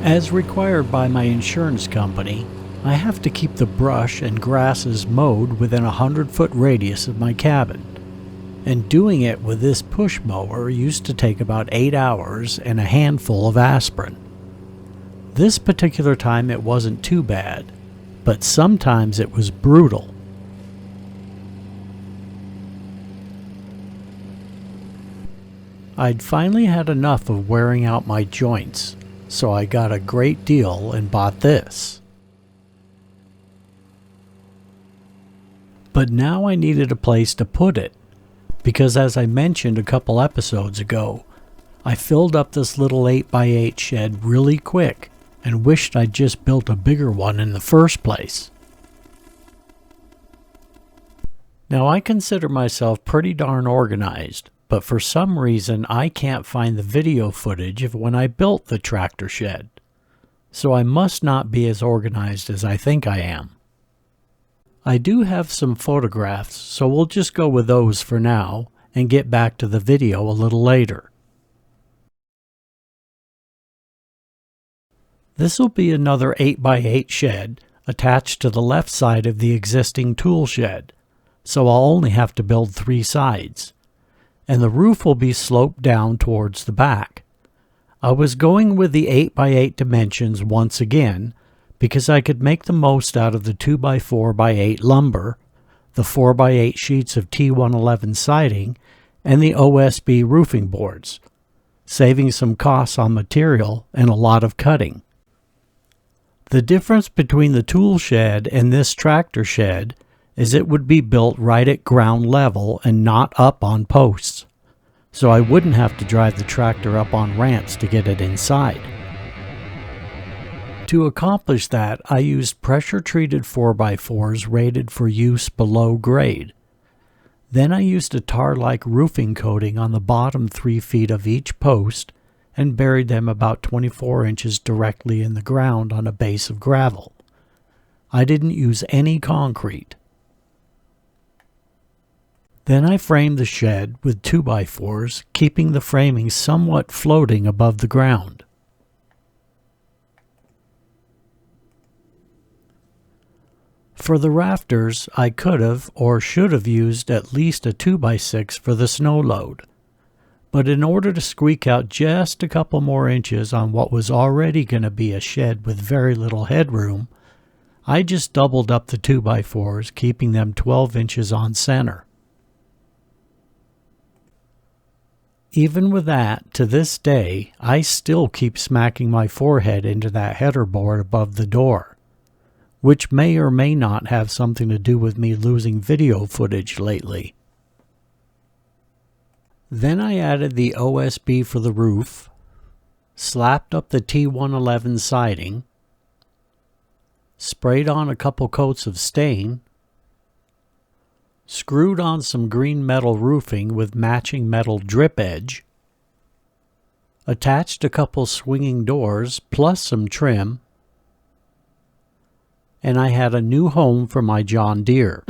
As required by my insurance company, I have to keep the brush and grasses mowed within a 100-foot radius of my cabin, and doing it with this push mower used to take about 8 hours and a handful of aspirin. This particular time it wasn't too bad, but sometimes it was brutal. I'd finally had enough of wearing out my joints, so I got a great deal and bought this. But now I needed a place to put it, because as I mentioned a couple episodes ago, I filled up this little 8x8 shed really quick and wished I'd just built a bigger one in the first place. Now I consider myself pretty darn organized, but for some reason I can't find the video footage of when I built the tractor shed, so I must not be as organized as I think I am. I do have some photographs, so we'll just go with those for now and get back to the video a little later. This will be another 8x8 shed attached to the left side of the existing tool shed, so I'll only have to build 3 sides, and the roof will be sloped down towards the back. I was going with the 8x8 dimensions once again because I could make the most out of the 2x4x8 lumber, the 4x8 sheets of T111 siding, and the OSB roofing boards, saving some costs on material and a lot of cutting. The difference between the tool shed and this tractor shed is it would be built right at ground level and not up on posts, so I wouldn't have to drive the tractor up on ramps to get it inside. To accomplish that, I used pressure-treated 4x4s rated for use below grade. Then I used a tar-like roofing coating on the bottom 3 feet of each post and buried them about 24 inches directly in the ground on a base of gravel. I didn't use any concrete. Then I framed the shed with 2x4s, keeping the framing somewhat floating above the ground. For the rafters, I could have or should have used at least a 2x6 for the snow load, but in order to squeak out just a couple more inches on what was already going to be a shed with very little headroom, I just doubled up the 2x4s, keeping them 12 inches on center. Even with that, to this day, I still keep smacking my forehead into that header board above the door, which may or may not have something to do with me losing video footage lately. Then I added the OSB for the roof, slapped up the T111 siding, sprayed on a couple coats of stain, screwed on some green metal roofing with matching metal drip edge, attached a couple swinging doors plus some trim, and I had a new home for my John Deere.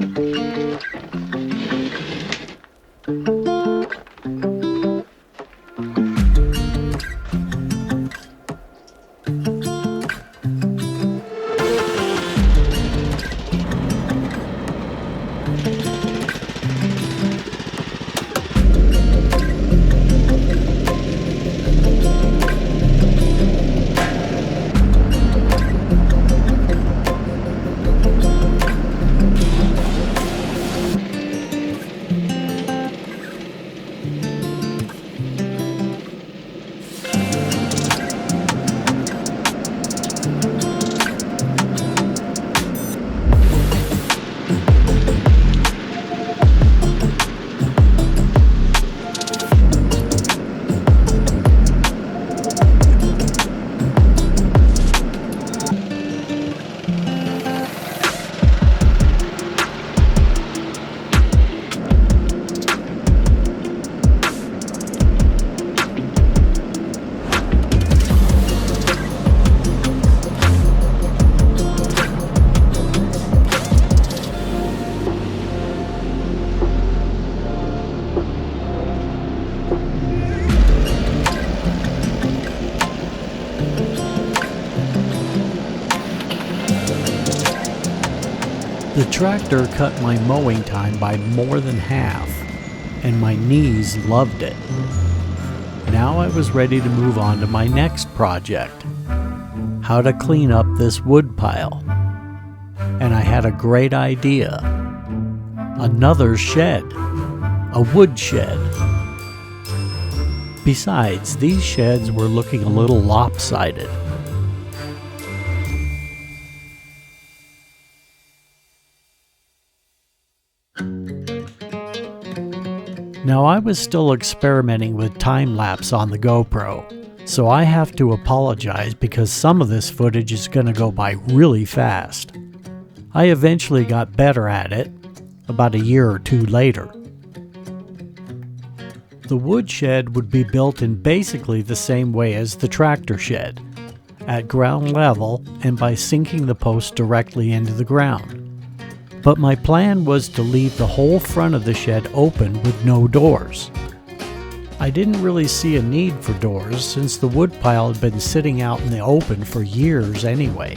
The tractor cut my mowing time by more than half, and my knees loved it. Now I was ready to move on to my next project, how to clean up this wood pile. And I had a great idea. Another shed, a woodshed. Besides, these sheds were looking a little lopsided. Now I was still experimenting with time-lapse on the GoPro, so I have to apologize because some of this footage is going to go by really fast. I eventually got better at it, about a year or two later. The woodshed would be built in basically the same way as the tractor shed, at ground level and by sinking the post directly into the ground. But my plan was to leave the whole front of the shed open with no doors. I didn't really see a need for doors since the wood pile had been sitting out in the open for years anyway.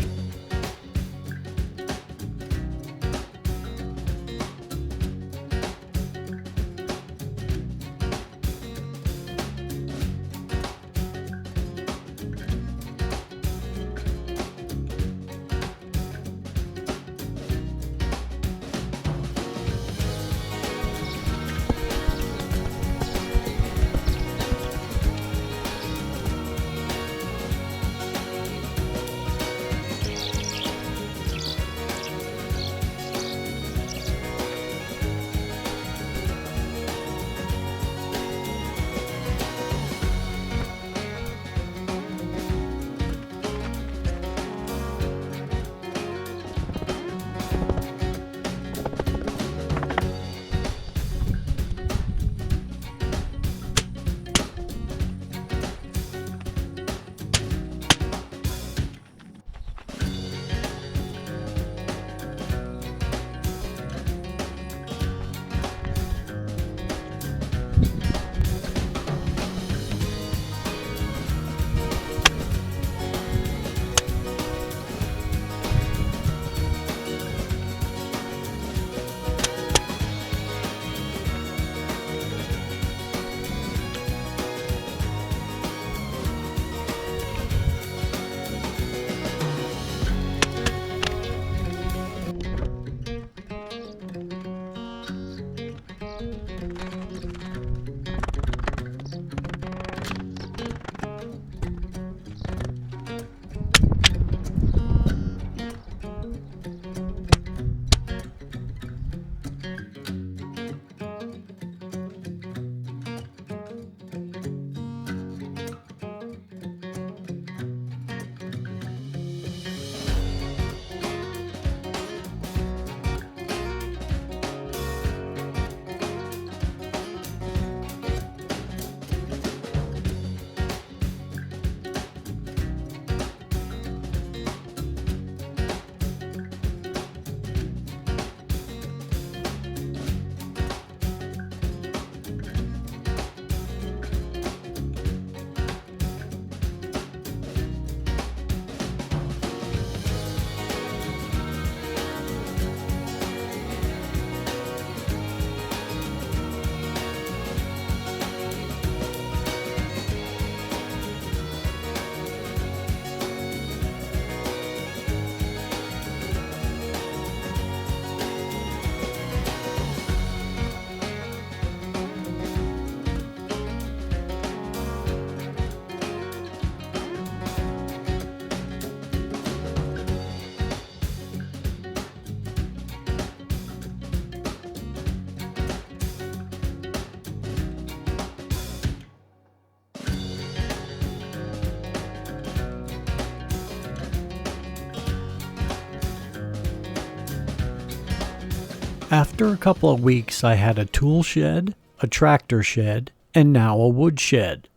After a couple of weeks, I had a tool shed, a tractor shed, and now a wood shed.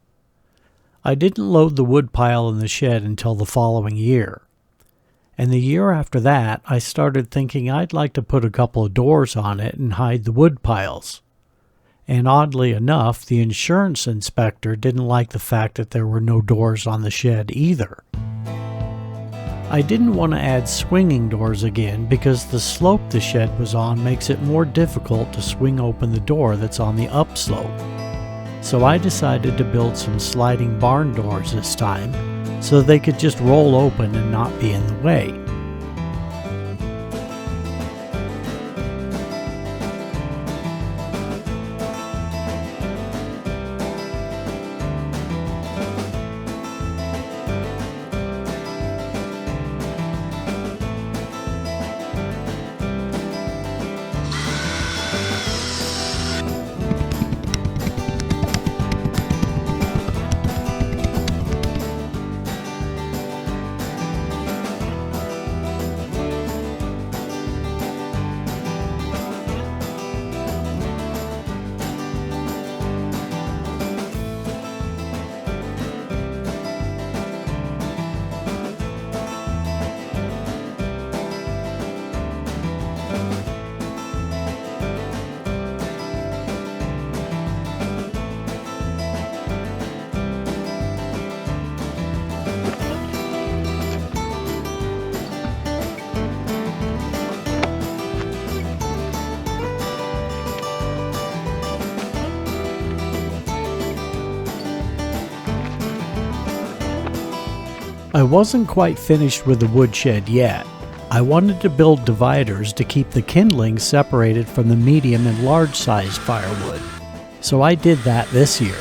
I didn't load the wood pile in the shed until the following year. And the year after that, I started thinking I'd like to put a couple of doors on it and hide the wood piles. And oddly enough, the insurance inspector didn't like the fact that there were no doors on the shed either. I didn't want to add swinging doors again because the slope the shed was on makes it more difficult to swing open the door that's on the upslope. So I decided to build some sliding barn doors this time so they could just roll open and not be in the way. I wasn't quite finished with the woodshed yet. I wanted to build dividers to keep the kindling separated from the medium and large size firewood. So I did that this year.